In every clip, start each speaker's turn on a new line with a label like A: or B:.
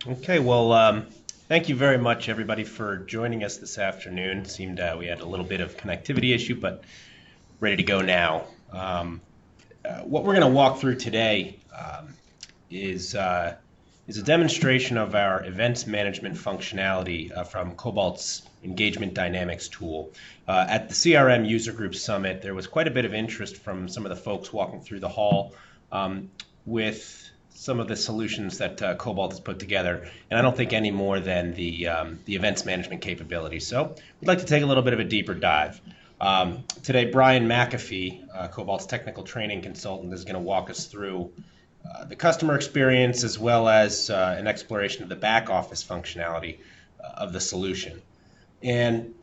A: Okay, well, thank you very much, everybody, for joining us this afternoon. It seemed we had a little bit of connectivity issue, but ready to go now. What we're going to walk through today is a demonstration of our events management functionality from Cobalt's Engagement Dynamics tool. At the CRM User Group Summit, there was quite a bit of interest from some of the folks walking through the hall with some of the solutions that Cobalt has put together, and I don't think any more than the events management capability. So we'd like to take a little bit of a deeper dive. Today, Brian McAfee, Cobalt's technical training consultant, is going to walk us through the customer experience as well as an exploration of the back office functionality of the solution. And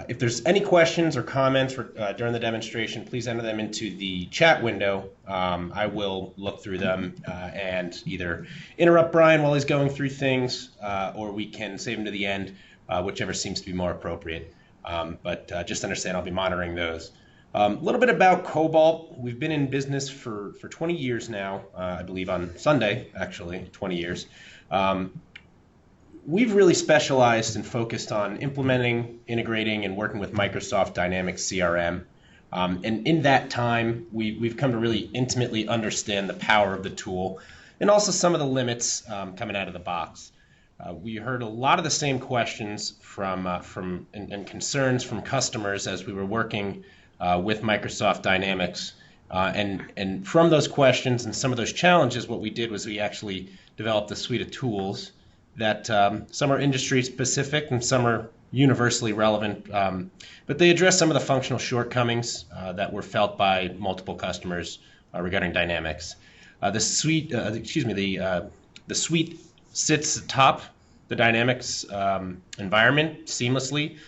A: if there's any questions or comments during the demonstration, please enter them into the chat window. I will look through them and either interrupt Brian while he's going through things, or we can save them to the end, whichever seems to be more appropriate. But just understand I'll be monitoring those. A little bit about Cobalt. We've been in business for 20 years now, I believe on Sunday, actually, 20 years. We've really specialized and focused on implementing, integrating, and working with Microsoft Dynamics CRM. And in that time, we've come to really intimately understand the power of the tool and also some of the limits coming out of the box. We heard a lot of the same questions and concerns from customers as we were working with Microsoft Dynamics. And from those questions and some of those challenges, what we did was we actually developed a suite of tools that some are industry specific and some are universally relevant, but they address some of the functional shortcomings that were felt by multiple customers regarding Dynamics. The suite sits atop the Dynamics environment seamlessly.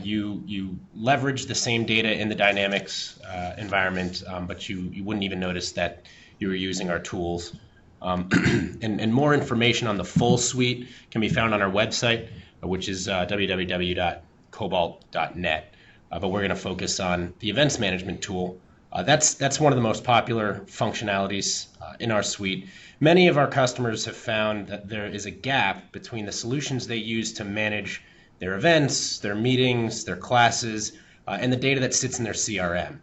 A: You leverage the same data in the Dynamics environment, but you wouldn't even notice that you were using our tools. And more information on the full suite can be found on our website, which is www.cobalt.net. But we're going to focus on the events management tool. That's one of the most popular functionalities in our suite. Many of our customers have found that there is a gap between the solutions they use to manage their events, their meetings, their classes, and the data that sits in their CRM.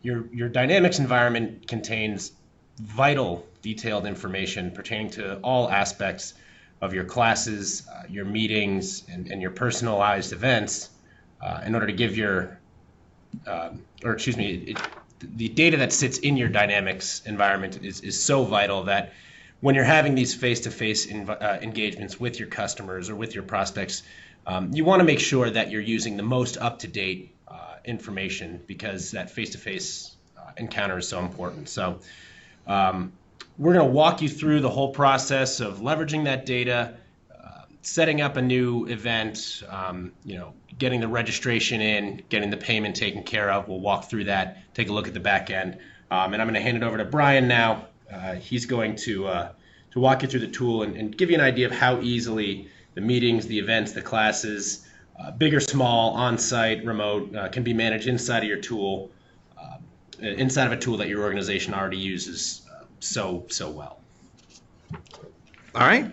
A: Your Dynamics environment contains vital detailed information pertaining to all aspects of your classes, your meetings, and your personalized events in order to give the data that sits in your Dynamics environment is so vital that when you're having these face-to-face engagements with your customers or with your prospects, you want to make sure that you're using the most up-to-date information because that face-to-face encounter is so important. So we're going to walk you through the whole process of leveraging that data, setting up a new event, getting the registration in, getting the payment taken care of. We'll walk through that, take a look at the back end. And I'm going to hand it over to Brian now. He's going to walk you through the tool and give you an idea of how easily the meetings, the events, the classes, big or small, on-site, remote, can be managed inside of your tool, inside of a tool that your organization already uses so well.
B: All right.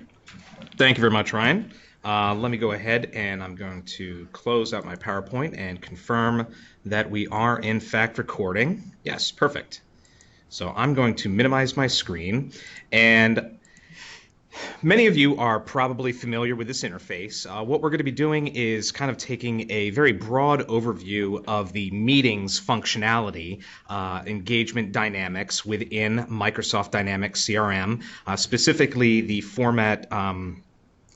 B: Thank you very much, Ryan. Let me go ahead and I'm going to close out my PowerPoint and confirm that we are in fact recording. Yes, perfect. So I'm going to minimize my screen, and many of you are probably familiar with this interface. What we're going to be doing is kind of taking a very broad overview of the meetings functionality, engagement dynamics within Microsoft Dynamics CRM. Specifically, the format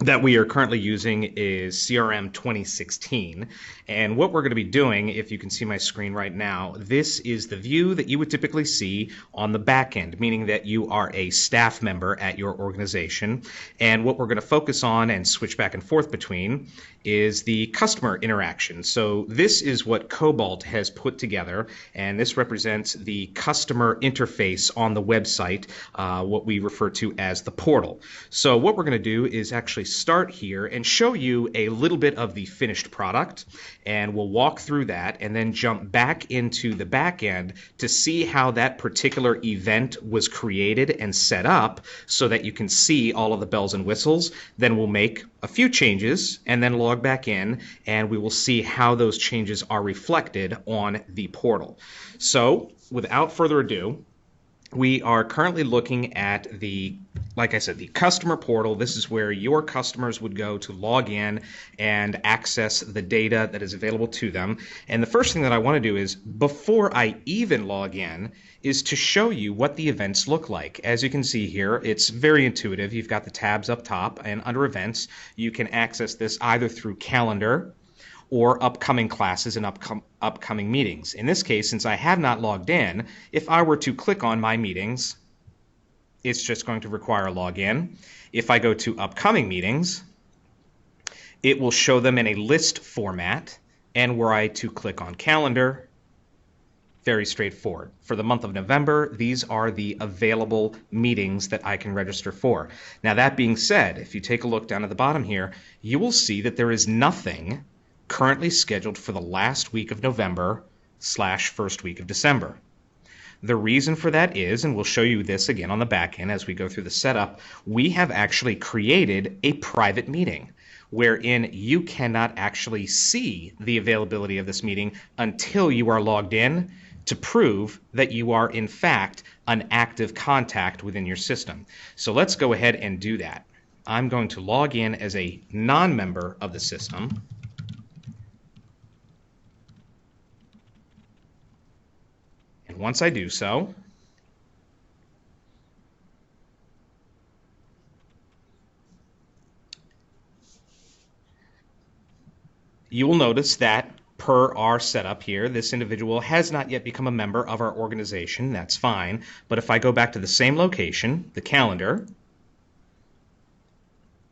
B: that we are currently using is CRM 2016. And what we're going to be doing, if you can see my screen right now, this is the view that you would typically see on the back end, meaning that you are a staff member at your organization. And what we're going to focus on and switch back and forth between is the customer interaction. So this is what Cobalt has put together, and this represents the customer interface on the website, what we refer to as the portal. So what we're going to do is actually start here and show you a little bit of the finished product, and we'll walk through that and then jump back into the back end to see how that particular event was created and set up so that you can see all of the bells and whistles. Then we'll make a few changes and then log back in, and we will see how those changes are reflected on the portal. So without further ado, we are currently looking at like I said, the customer portal. This is where your customers would go to log in and access the data that is available to them. And the first thing that I want to do is, before I even log in, is to show you what the events look like. As you can see here, it's very intuitive. You've got the tabs up top, and under events, you can access this either through calendar or upcoming classes and upcoming meetings. In this case, since I have not logged in, if I were to click on my meetings, it's just going to require a login. If I go to upcoming meetings, it will show them in a list format, and were I to click on calendar, very straightforward. For the month of November, these are the available meetings that I can register for. Now, that being said, if you take a look down at the bottom here, you will see that there is nothing currently scheduled for the last week of November / first week of December. The reason for that is, and we'll show you this again on the back end as we go through the setup, we have actually created a private meeting wherein you cannot actually see the availability of this meeting until you are logged in to prove that you are in fact an active contact within your system. So let's go ahead and do that. I'm going to log in as a non-member of the system. Once I do so, you will notice that per our setup here, this individual has not yet become a member of our organization. That's fine. But if I go back to the same location, the calendar,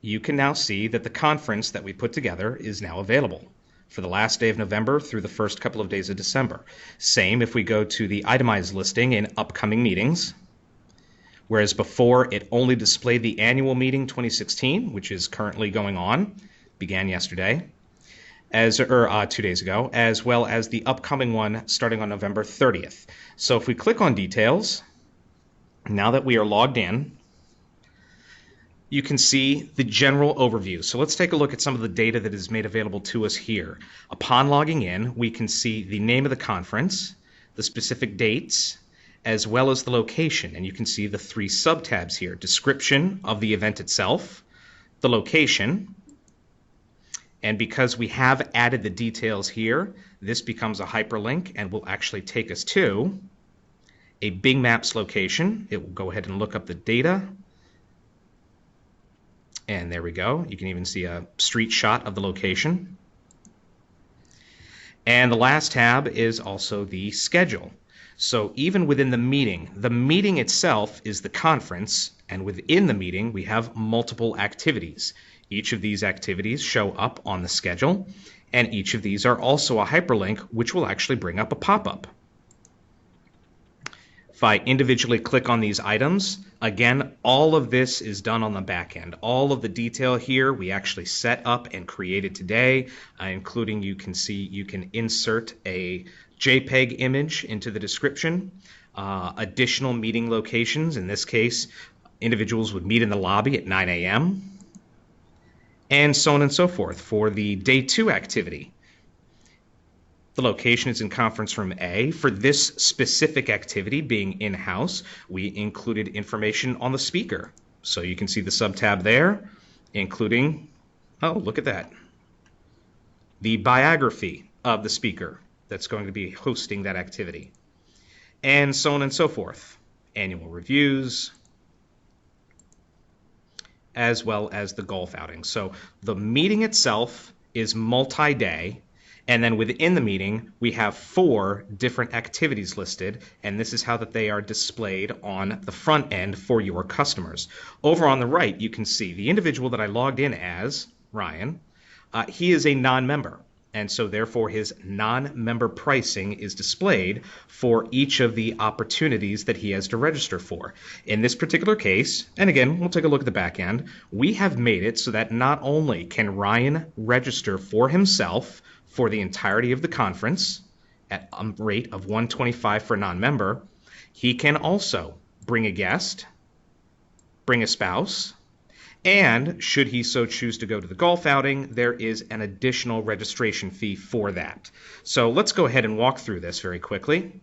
B: you can now see that the conference that we put together is now available for the last day of November through the first couple of days of December. Same if we go to the itemized listing in upcoming meetings, whereas before it only displayed the annual meeting 2016, which is currently going on, began yesterday, 2 days ago, as well as the upcoming one starting on November 30th. So if we click on details, now that we are logged in, you can see the general overview. So let's take a look at some of the data that is made available to us here. Upon logging in, we can see the name of the conference, the specific dates, as well as the location. And you can see the 3 sub-tabs here: description of the event itself, the location, and because we have added the details here, this becomes a hyperlink and will actually take us to a Bing Maps location. It will go ahead and look up the data. And there we go. You can even see a street shot of the location. And the last tab is also the schedule. So even within the meeting itself is the conference, and within the meeting we have multiple activities. Each of these activities show up on the schedule, and each of these are also a hyperlink, which will actually bring up a pop-up. If I individually click on these items, again, all of this is done on the back end. All of the detail here we actually set up and created today, including you can see you can insert a JPEG image into the description, additional meeting locations. In this case, individuals would meet in the lobby at 9 a.m., and so on and so forth. For the day 2 activity, the location is in conference room A. For this specific activity, being in-house, we included information on the speaker. So you can see the sub-tab there, including, oh, look at that, the biography of the speaker that's going to be hosting that activity, and so on and so forth. Annual reviews, as well as the golf outing. So the meeting itself is multi-day, and then within the meeting, we have 4 different activities listed, and this is how that they are displayed on the front end for your customers. Over on the right, you can see the individual that I logged in as, Ryan, he is a non-member. and so therefore his non-member pricing is displayed for each of the opportunities that he has to register for. In this particular case, and again, we'll take a look at the back end, we have made it so that not only can Ryan register for himself for the entirety of the conference at a rate of $125 for a non-member, he can also bring a guest, bring a spouse, and should he so choose to go to the golf outing, there is an additional registration fee for that. So let's go ahead and walk through this very quickly.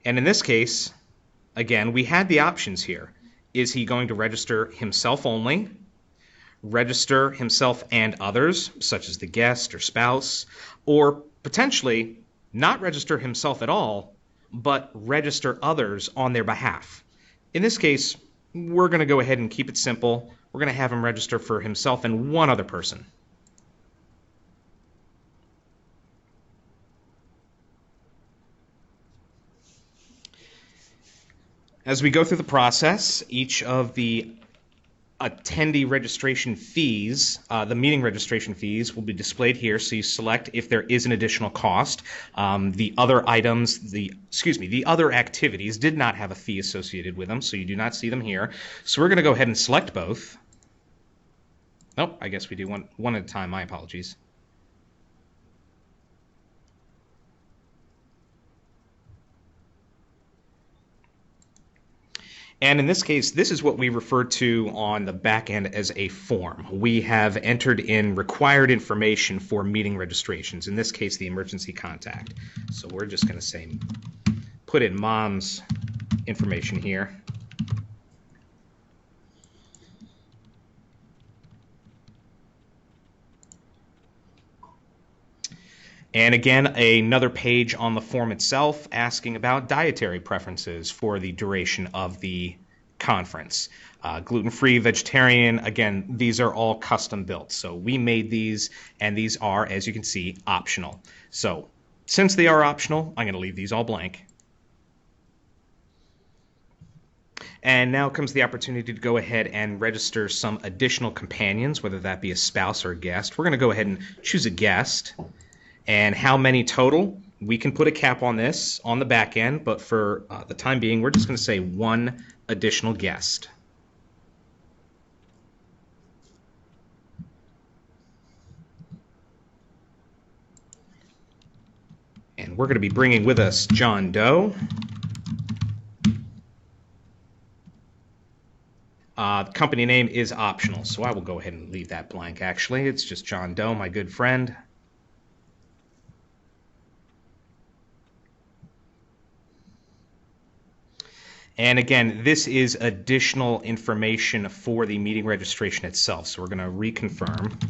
B: And in this case, again, we had the options here. Is he going to register himself only, register himself and others, such as the guest or spouse, or potentially not register himself at all, but register others on their behalf? In this case, we're going to go ahead and keep it simple. We're going to have him register for himself and one other person. As we go through the process, each of the attendee registration fees, the meeting registration fees, will be displayed here. So you select if there is an additional cost. The other items, the other activities did not have a fee associated with them, so you do not see them here. So we're going to go ahead and select both. Oh, I guess we do one at a time. My apologies. And in this case, this is what we refer to on the back end as a form. We have entered in required information for meeting registrations, in this case, the emergency contact. So we're just going to say, put in mom's information here. And again, another page on the form itself asking about dietary preferences for the duration of the conference. Gluten-free, vegetarian, again, these are all custom built. So we made these, and these are, as you can see, optional. So since they are optional, I'm going to leave these all blank. And now comes the opportunity to go ahead and register some additional companions, whether that be a spouse or a guest. We're going to go ahead and choose a guest. And how many total? We can put a cap on this on the back end, but for the time being, we're just going to say one additional guest. And we're going to be bringing with us John Doe. The company name is optional, so I will go ahead and leave that blank, actually. It's just John Doe, my good friend. And again, this is additional information for the meeting registration itself. So we're going to reconfirm.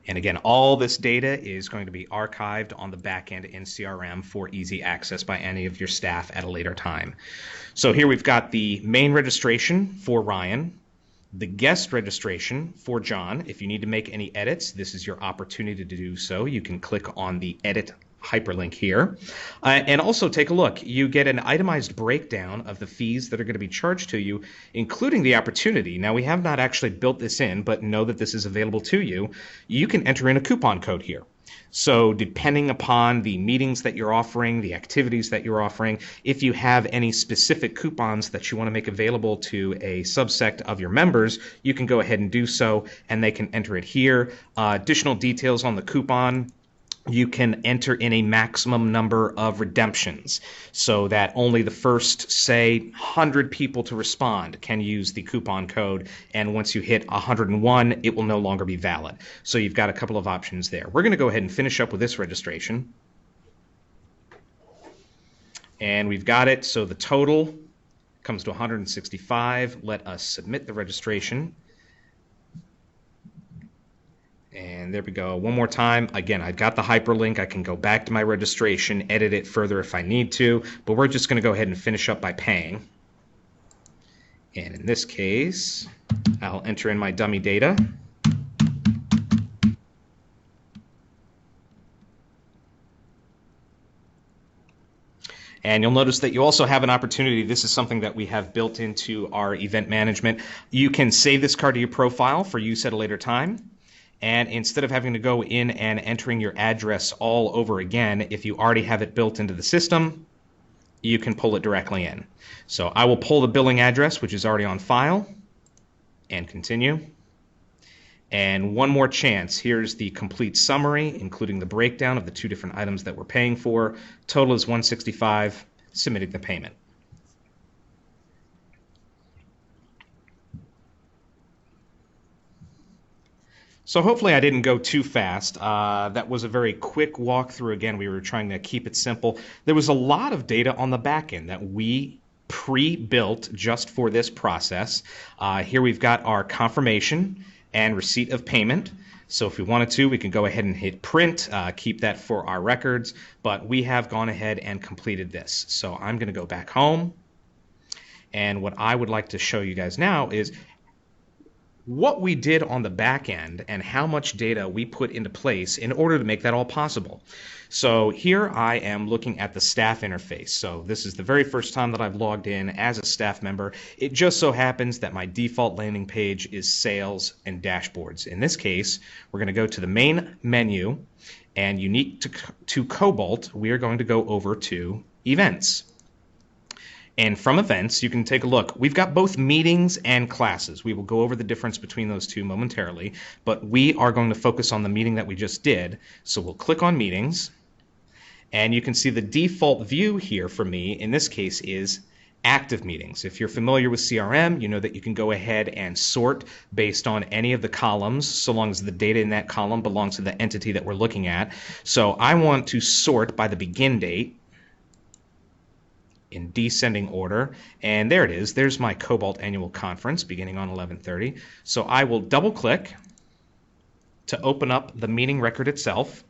B: And again, all this data is going to be archived on the back end in CRM for easy access by any of your staff at a later time. So here we've got the main registration for Ryan, the guest registration for John. If you need to make any edits, this is your opportunity to do so. You can click on the edit hyperlink here. And also take a look. You get an itemized breakdown of the fees that are going to be charged to you, including the opportunity. Now, we have not actually built this in, but know that this is available to you. You can enter in a coupon code here. So depending upon the meetings that you're offering, the activities that you're offering, if you have any specific coupons that you want to make available to a subsect of your members, you can go ahead and do so, and they can enter it here. Additional details on the coupon: you can enter in a maximum number of redemptions so that only the first, say, 100 people to respond can use the coupon code, and once you hit 101, it will no longer be valid. So you've got a couple of options there. We're going to go ahead and finish up with this registration. And we've got it, so the total comes to 165. Let us submit the registration. And there we go. One more time. Again, I've got the hyperlink. I can go back to my registration, edit it further if I need to, but we're just going to go ahead and finish up by paying. And in this case, I'll enter in my dummy data. And you'll notice that you also have an opportunity. This is something that we have built into our event management. You can save this card to your profile for use at a later time. And instead of having to go in and entering your address all over again, if you already have it built into the system, you can pull it directly in. So I will pull the billing address, which is already on file, and continue. And one more chance. Here's the complete summary, including the breakdown of the 2 different items that we're paying for. Total is $165, submitting the payment. So hopefully I didn't go too fast. That was a very quick walkthrough. Again, we were trying to keep it simple. There was a lot of data on the back end that we pre-built just for this process. Here we've got our confirmation and receipt of payment. So if we wanted to, we can go ahead and hit print, keep that for our records, but we have gone ahead and completed this. So I'm going to go back home, and what I would like to show you guys now is what we did on the back end and how much data we put into place in order to make that all possible. So here I am looking at the staff interface. So this is the very first time that I've logged in as a staff member. It just so happens that my default landing page is sales and dashboards. In this case, we're going to go to the main menu, and unique to Cobalt, we are going to go over to events. And from events, you can take a look. We've got both meetings and classes. We will go over the difference between those two momentarily, but we are going to focus on the meeting that we just did. So we'll click on meetings, and you can see the default view here for me, in this case, is active meetings. If you're familiar with CRM, you know that you can go ahead and sort based on any of the columns, so long as the data in that column belongs to the entity that we're looking at. So I want to sort by the begin date, in descending order, and there it is. There's my Cobalt annual conference beginning on 11:30. So I will double click to open up the meeting record itself,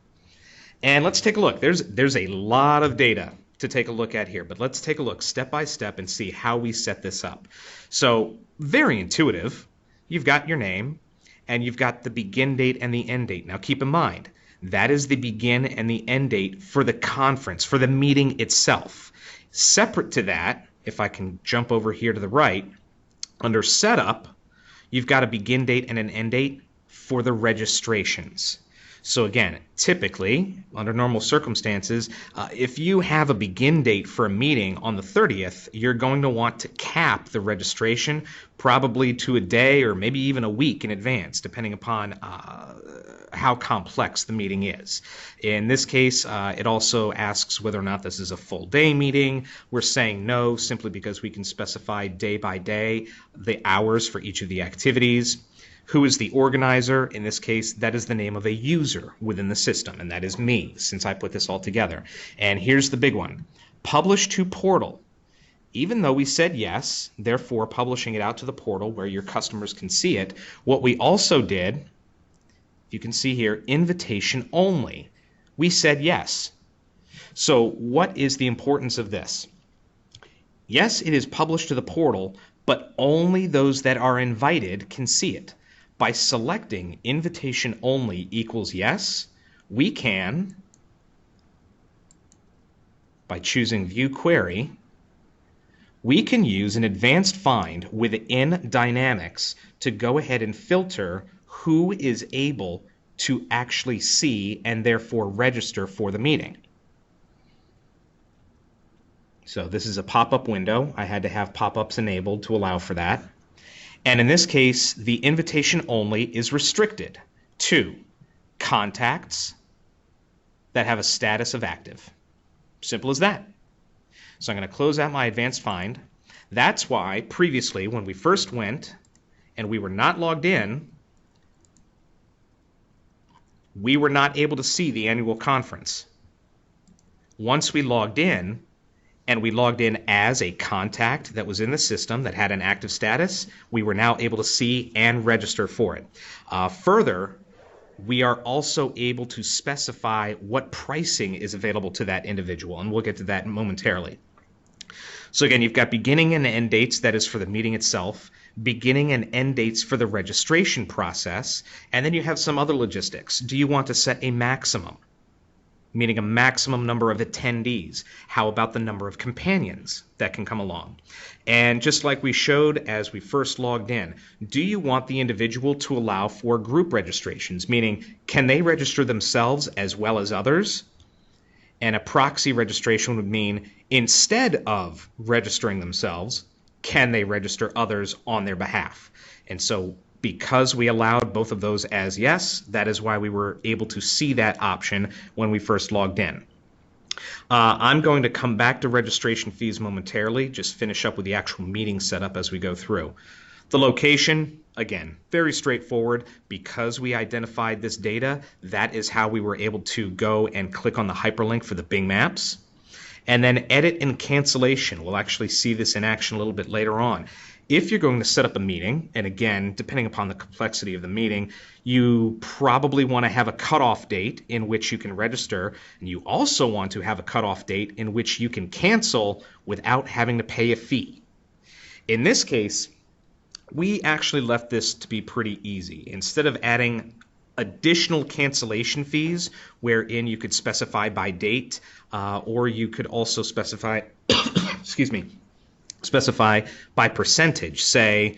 B: and let's take a look. There's a lot of data to take a look at here, but let's take a look step by step and see how we set this up. So very intuitive. You've got your name, and you've got the begin date and the end date. Now keep in mind, that is the begin and the end date for the conference, for the meeting itself. Separate to that, if I can jump over here to the right, under setup, you've got a begin date and an end date for the registrations. So again, typically, under normal circumstances, if you have a begin date for a meeting on the 30th, you're going to want to cap the registration probably to a day or maybe even a week in advance, depending upon how complex the meeting is. In this case, it also asks whether or not this is a full day meeting. We're saying no, simply because we can specify day by day the hours for each of the activities. Who is the organizer? In this case, that is the name of a user within the system, and that is me, since I put this all together. And here's the big one. Publish to portal. Even though we said yes, therefore publishing it out to the portal where your customers can see it, what we also did, you can see here, invitation only. We said yes. So what is the importance of this? Yes, it is published to the portal, but only those that are invited can see it. By selecting invitation only equals yes, we can, by choosing view query, we can use an advanced find within Dynamics to go ahead and filter who is able to actually see and therefore register for the meeting. So this is a pop-up window. I had to have pop-ups enabled to allow for that. And in this case, the invitation only is restricted to contacts that have a status of active. Simple as that. So I'm going to close out my advanced find. That's why previously when we first went and we were not logged in, we were not able to see the annual conference. Once we logged in, and we logged in as a contact that was in the system that had an active status, we were now able to see and register for it. Further, we are also able to specify what pricing is available to that individual, and we'll get to that momentarily. So again, you've got beginning and end dates, that is for the meeting itself, beginning and end dates for the registration process, and then you have some other logistics. Do you want to set a maximum? meaning a maximum number of attendees. How about the number of companions that can come along? And just like we showed as we first logged in, do you want the individual to allow for group registrations, meaning can they register themselves as well as others? And a proxy registration would mean instead of registering themselves, can they register others on their behalf? And so because we allowed both of those as yes, that is why we were able to see that option when we first logged in. I'm going to come back to registration fees momentarily, just finish up with the actual meeting setup as we go through. The location, again, very straightforward. Because we identified this data, that is how we were able to go and click on the hyperlink for the Bing Maps. And then edit and cancellation. We'll actually see this in action a little bit later on. If you're going to set up a meeting, and again, depending upon the complexity of the meeting, you probably want to have a cutoff date in which you can register, and you also want to have a cutoff date in which you can cancel without having to pay a fee. In this case, we actually left this to be pretty easy. Instead of adding additional cancellation fees, wherein you could specify by date, or you could also specify, specify by percentage. Say,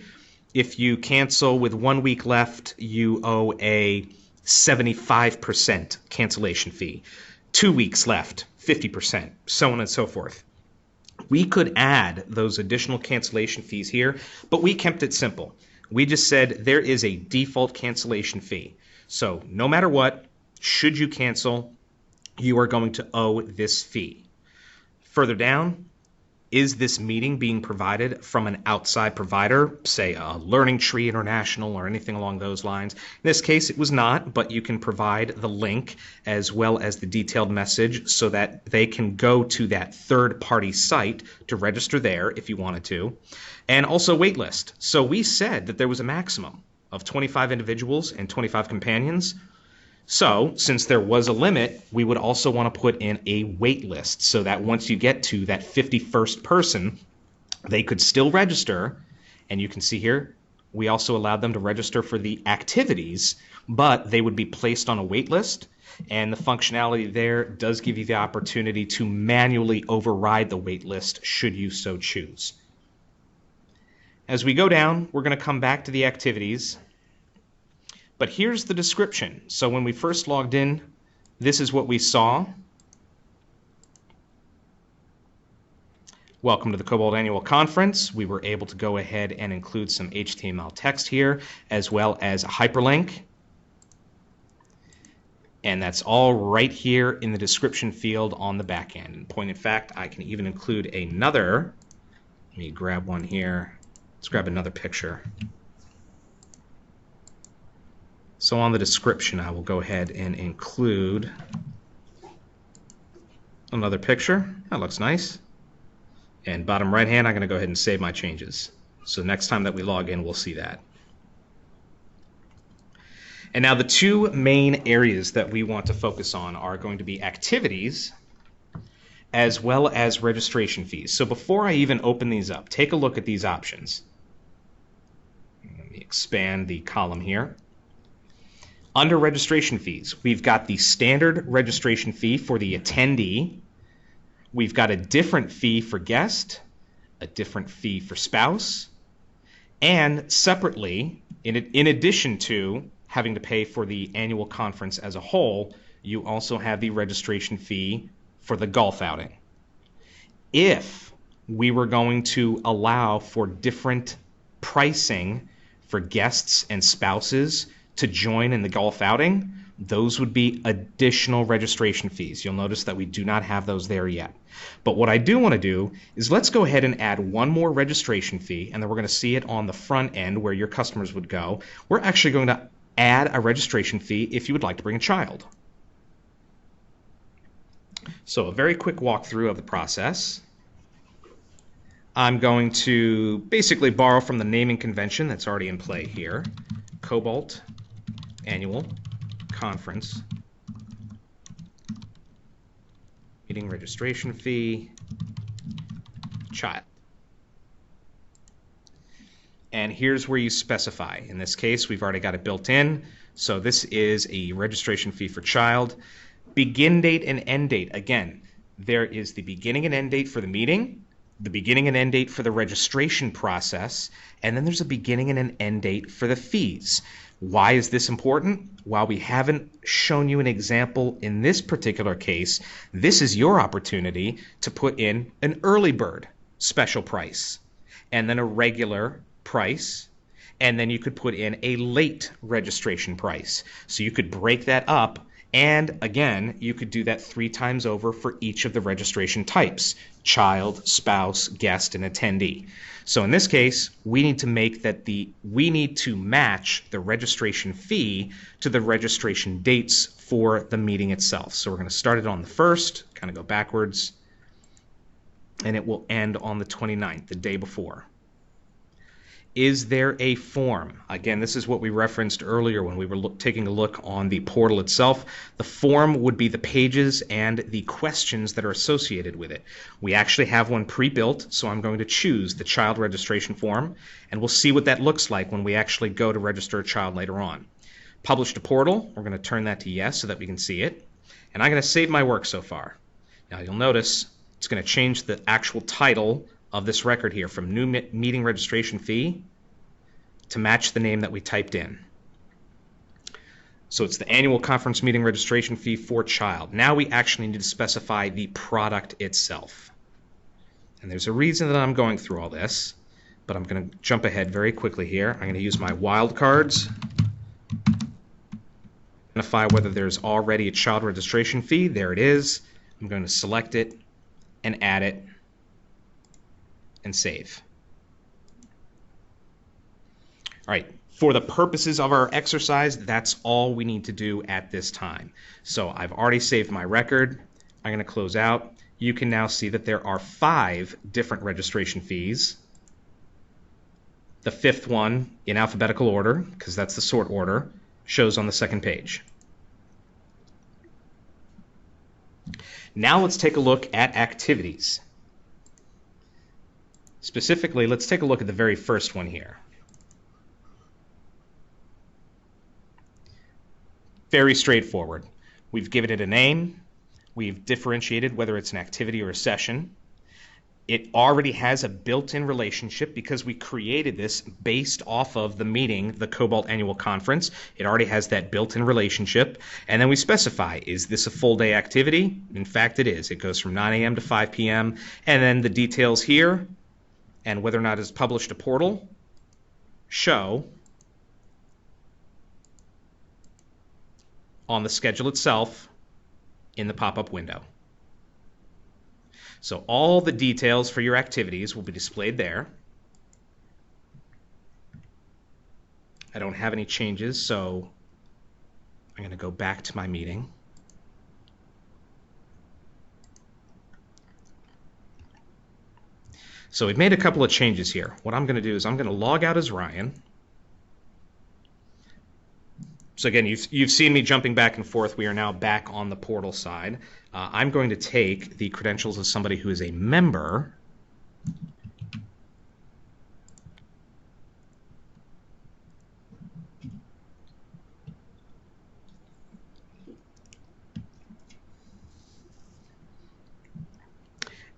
B: if you cancel with 1 week left, you owe a 75% cancellation fee. 2 weeks left, 50%, so on and so forth. We could add those additional cancellation fees here, but we kept it simple. We just said there is a default cancellation fee. So no matter what, should you cancel, you are going to owe this fee. Further down, is this meeting being provided from an outside provider, say a Learning Tree International or anything along those lines? In this case, it was not, but you can provide the link as well as the detailed message so that they can go to that third-party site to register there if you wanted to. And also waitlist. So we said that there was a maximum of 25 individuals and 25 companions. So, since there was a limit, we would also want to put in a wait list so that once you get to that 51st person, they could still register. And you can see here, we also allowed them to register for the activities, but they would be placed on a wait list. And the functionality there does give you the opportunity to manually override the wait list should you so choose. As we go down, we're going to come back to the activities. But here's the description. So when we first logged in, this is what we saw. Welcome to the Cobalt Annual Conference. We were able to go ahead and include some HTML text here, as well as a hyperlink. And that's all right here in the description field on the back end. In point of fact, I can even include another. Let me grab one here. Let's grab another picture. So on the description, I will go ahead and include another picture. That looks nice. And bottom right hand, I'm going to go ahead and save my changes. So next time that we log in, we'll see that. And now the two main areas that we want to focus on are going to be activities as well as registration fees. So before I even open these up, take a look at these options. Let me expand the column here. Under registration fees, we've got the standard registration fee for the attendee. We've got a different fee for guest, a different fee for spouse, and separately, in addition to having to pay for the annual conference as a whole, you also have the registration fee for the golf outing. If we were going to allow for different pricing for guests and spouses to join in the golf outing, those would be additional registration fees. You'll notice that we do not have those there yet. But what I do want to do is let's go ahead and add one more registration fee, and then we're going to see it on the front end where your customers would go. We're actually going to add a registration fee if you would like to bring a child. So a very quick walkthrough of the process. I'm going to basically borrow from the naming convention that's already in play here. Cobalt Annual Conference meeting registration fee child. And here's where you specify. In this case, we've already got it built in. So this is a registration fee for child. Begin date and end date. Again, there is the beginning and end date for the meeting, the beginning and end date for the registration process, and then there's a beginning and an end date for the fees. Why is this important? While we haven't shown you an example in this particular case, this is your opportunity to put in an early bird special price, and then a regular price, and then you could put in a late registration price. So you could break that up, and again, you could do that 3 times over for each of the registration types: child, spouse, guest, and attendee. So in this case, we need to match the registration fee to the registration dates for the meeting itself. So we're going to start it on the 1st, kind of go backwards, and it will end on the 29th, the day before. Is there a form? Again, this is what we referenced earlier when we were taking a look on the portal itself. The form would be the pages and the questions that are associated with it. We actually have one pre-built, so I'm going to choose the child registration form, and we'll see what that looks like when we actually go to register a child later on. Publish to portal, we're going to turn that to yes so that we can see it. And I'm going to save my work so far. Now you'll notice it's going to change the actual title of this record here from new meeting registration fee to match the name that we typed in. So it's the annual conference meeting registration fee for child. Now we actually need to specify the product itself. And there's a reason that I'm going through all this, but I'm going to jump ahead very quickly here. I'm going to use my wildcards, identify whether there's already a child registration fee. There it is. I'm going to select it and add it and save. All right, for the purposes of our exercise, that's all we need to do at this time. So I've already saved my record. I'm going to close out. You can now see that there are 5 different registration fees. The 5th one, in alphabetical order, because that's the sort order, shows on the 2nd page. Now let's take a look at activities. Specifically, let's take a look at the very first one here. Very straightforward. We've given it a name. We've differentiated whether it's an activity or a session. It already has a built-in relationship because we created this based off of the meeting, the Cobalt Annual Conference. It already has that built-in relationship. And then we specify, is this a full-day activity? In fact, it is. It goes from 9 a.m. to 5 p.m. And then the details here, and whether or not it's published to portal, show on the schedule itself in the pop-up window. So all the details for your activities will be displayed there. I don't have any changes, so I'm going to go back to my meeting. So we've made a couple of changes here. What I'm going to do is I'm going to log out as Ryan. So again, you've seen me jumping back and forth. We are now back on the portal side. I'm going to take the credentials of somebody who is a member.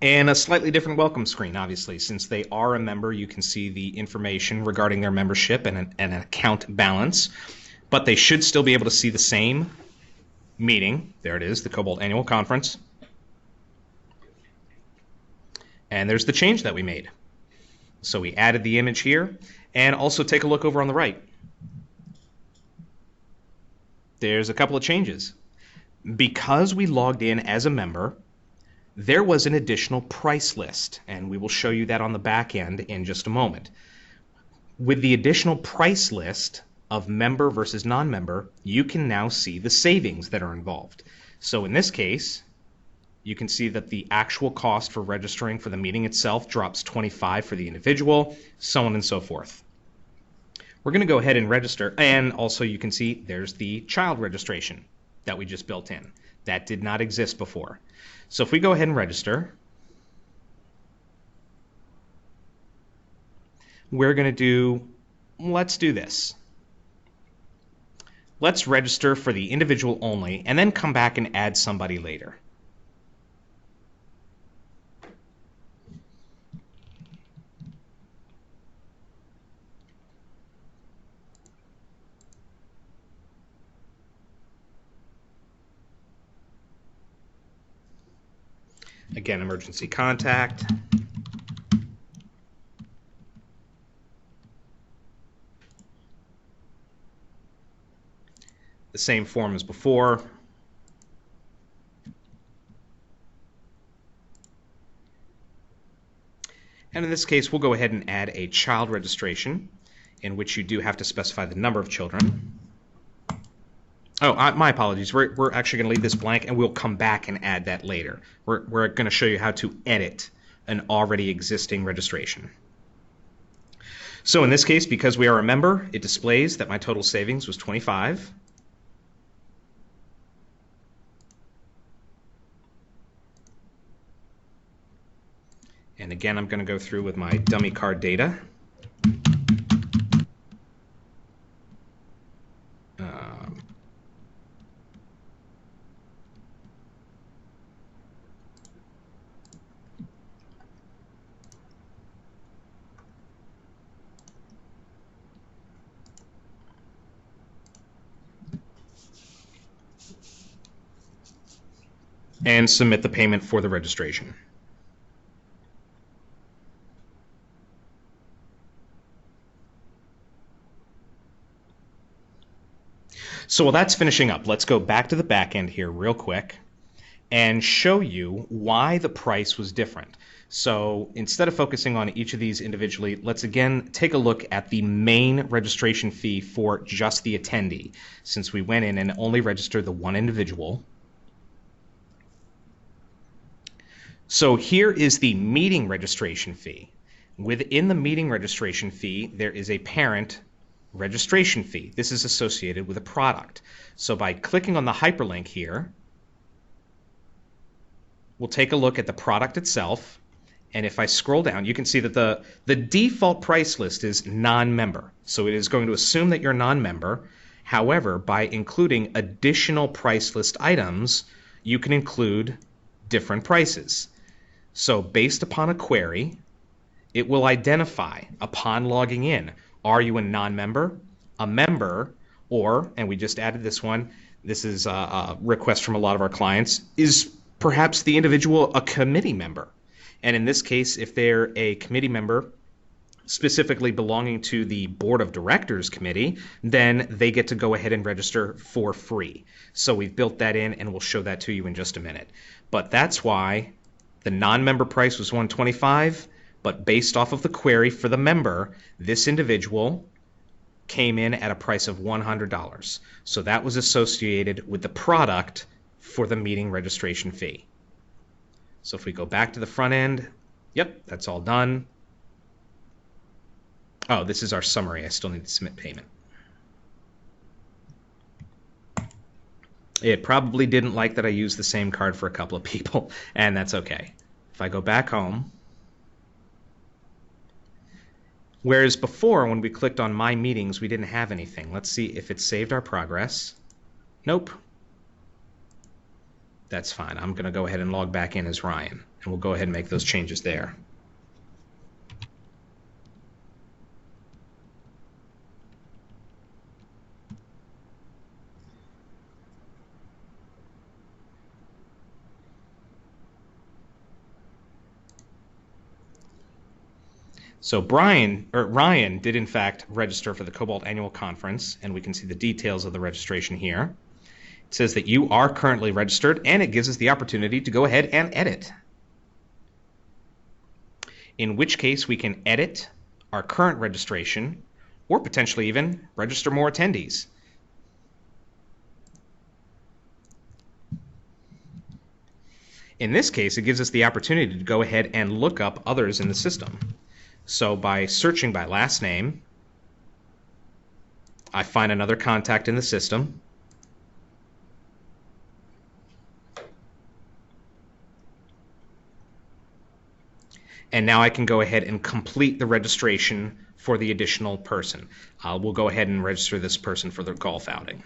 B: And a slightly different welcome screen, obviously. Since they are a member, you can see the information regarding their membership and an account balance. But they should still be able to see the same meeting. There it is, the Cobalt Annual Conference. And there's the change that we made. So we added the image here. And also take a look over on the right. There's a couple of changes. Because we logged in as a member, there was an additional price list, and we will show you that on the back end in just a moment. With the additional price list of member versus non-member, you can now see the savings that are involved. So in this case, you can see that the actual cost for registering for the meeting itself drops $25 for the individual, so on and so forth. We're going to go ahead and register, and also you can see there's the child registration that we just built in. That did not exist before. So if we go ahead and register, we're going to do, let's do this. let's register for the individual only and then come back and add somebody later. Again, emergency contact. The same form as before. And in this case, we'll go ahead and add a child registration, in which you do have to specify the number of children. Oh, my apologies. We're actually going to leave this blank, and we'll come back and add that later. We're going to show you how to edit an already existing registration. So in this case, because we are a member, it displays that my total savings was $25. And again, I'm going to go through with my dummy card data. And submit the payment for the registration. So while that's finishing up, let's go back to the back end here real quick and show you why the price was different. So instead of focusing on each of these individually, let's again take a look at the main registration fee for just the attendee, since we went in and only registered the one individual. So here is the meeting registration fee. Within the meeting registration fee, there is a parent registration fee. This is associated with a product. So by clicking on the hyperlink here, we'll take a look at the product itself. And if I scroll down, you can see that the default price list is non-member. So it is going to assume that you're non-member. However, by including additional price list items, you can include different prices. So based upon a query, it will identify upon logging in, are you a non-member, a member, or, and we just added this one, this is a request from a lot of our clients, is perhaps the individual a committee member? And in this case, if they're a committee member specifically belonging to the board of directors committee, then they get to go ahead and register for free. So we've built that in, and we'll show that to you in just a minute. But that's why the non-member price was $125, but based off of the query for the member, this individual came in at a price of $100. So that was associated with the product for the meeting registration fee. So if we go back to the front end, yep, that's all done. Oh, this is our summary. I still need to submit payment. It probably didn't like that I used the same card for a couple of people, and that's okay. If I go back home, whereas before when we clicked on My Meetings, we didn't have anything. Let's see if it saved our progress. Nope. That's fine. I'm going to go ahead and log back in as Ryan, and we'll go ahead and make those changes there. So Ryan did in fact register for the Cobalt Annual Conference, and we can see the details of the registration here. It says that you are currently registered, and it gives us the opportunity to go ahead and edit. In which case we can edit our current registration, or potentially even register more attendees. In this case, it gives us the opportunity to go ahead and look up others in the system. So by searching by last name, I find another contact in the system. And now I can go ahead and complete the registration for the additional person. We'll go ahead and register this person for the golf outing.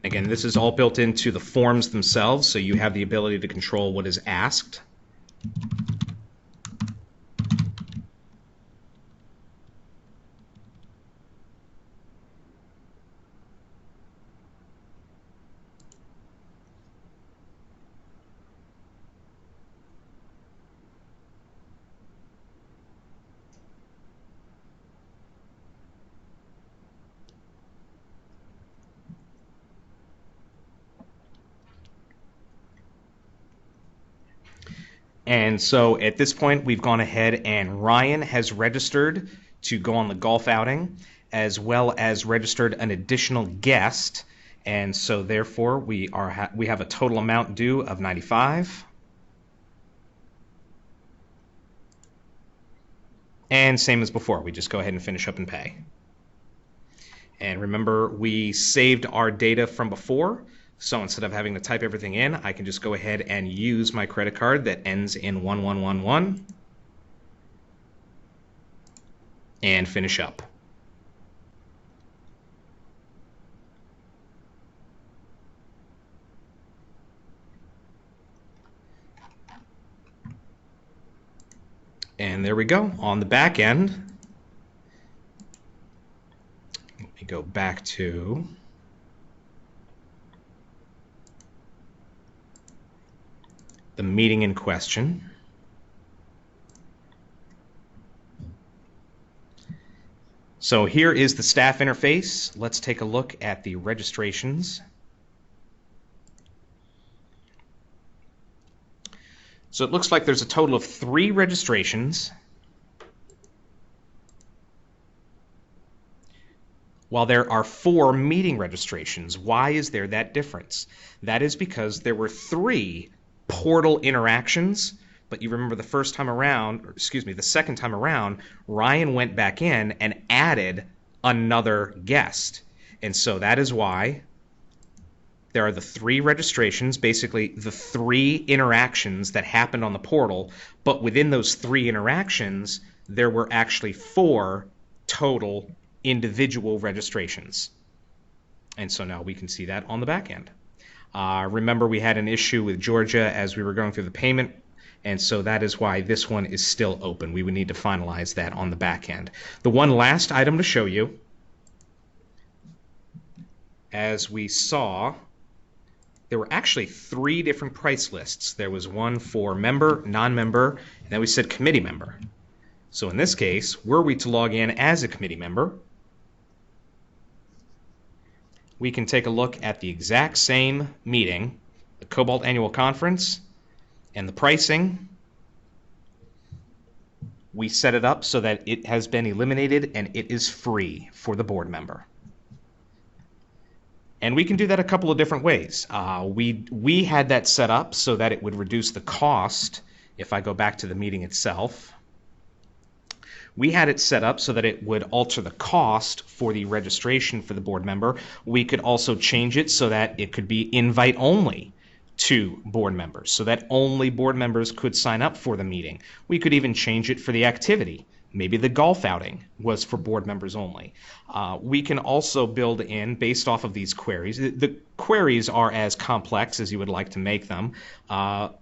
B: Again, this is all built into the forms themselves, so you have the ability to control what is asked. And so at this point, we've gone ahead and Ryan has registered to go on the golf outing, as well as registered an additional guest. And so therefore, we have a total amount due of $95. And same as before, we just go ahead and finish up and pay. And remember, we saved our data from before. So instead of having to type everything in, I can just go ahead and use my credit card that ends in 1111 and finish up. And there we go. On the back end, let me go back to the meeting in question. So here is the staff interface. Let's take a look at the registrations. So it looks like there's a total of 3 registrations, while there are 4 meeting registrations. Why is there that difference? That is because there were 3 portal interactions, but you remember the second time around, Ryan went back in and added another guest. And so that is why there are the 3 registrations, basically the 3 interactions that happened on the portal, but within those 3 interactions, there were actually 4 total individual registrations. And so now we can see that on the back end. Remember, we had an issue with Georgia as we were going through the payment, and so that is why this one is still open. We would need to finalize that on the back end. The one last item to show you, as we saw, there were actually 3 different price lists. There was one for member, non-member, and then we said committee member. So in this case, were we to log in as a committee member, we can take a look at the exact same meeting, the Cobalt Annual Conference, and the pricing. We set it up so that it has been eliminated and it is free for the board member. And we can do that a couple of different ways. We had that set up so that it would reduce the cost. If I go back to the meeting itself, we had it set up so that it would alter the cost for the registration for the board member. We could also change it so that it could be invite only to board members, so that only board members could sign up for the meeting. We could even change it for the activity. Maybe the golf outing was for board members only. We can also build in, based off of these queries, the queries are as complex as you would like to make them.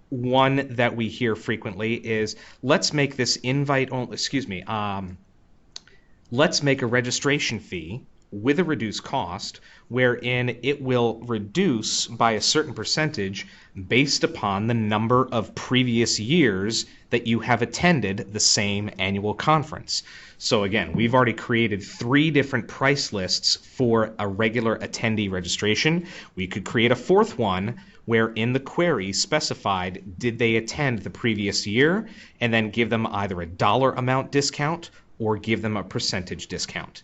B: One that we hear frequently is, let's make this invite only, let's make a registration fee with a reduced cost, wherein it will reduce by a certain percentage based upon the number of previous years that you have attended the same annual conference. So again, we've already created 3 different price lists for a regular attendee registration. We could create a 4th one where in the query specified did they attend the previous year, and then give them either a dollar amount discount or give them a percentage discount.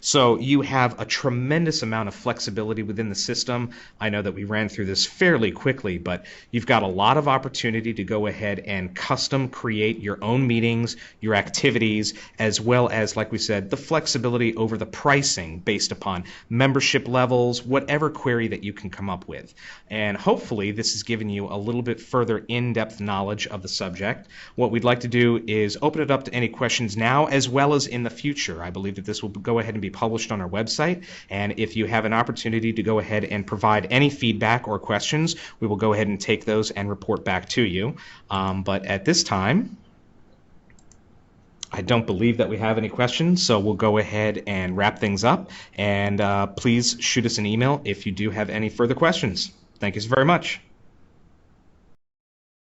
B: So you have a tremendous amount of flexibility within the system. I know that we ran through this fairly quickly, but you've got a lot of opportunity to go ahead and custom create your own meetings, your activities, as well as, like we said, the flexibility over the pricing based upon membership levels, whatever query that you can come up with. And hopefully this has given you a little bit further in-depth knowledge of the subject. What we'd like to do is open it up to any questions now as well as in the future. I believe that this will go ahead and be published on our website. And if you have an opportunity to go ahead and provide any feedback or questions, we will go ahead and take those and report back to you. But at this time, I don't believe that we have any questions, so we'll go ahead and wrap things up. And please shoot us an email if you do have any further questions. Thank you very much.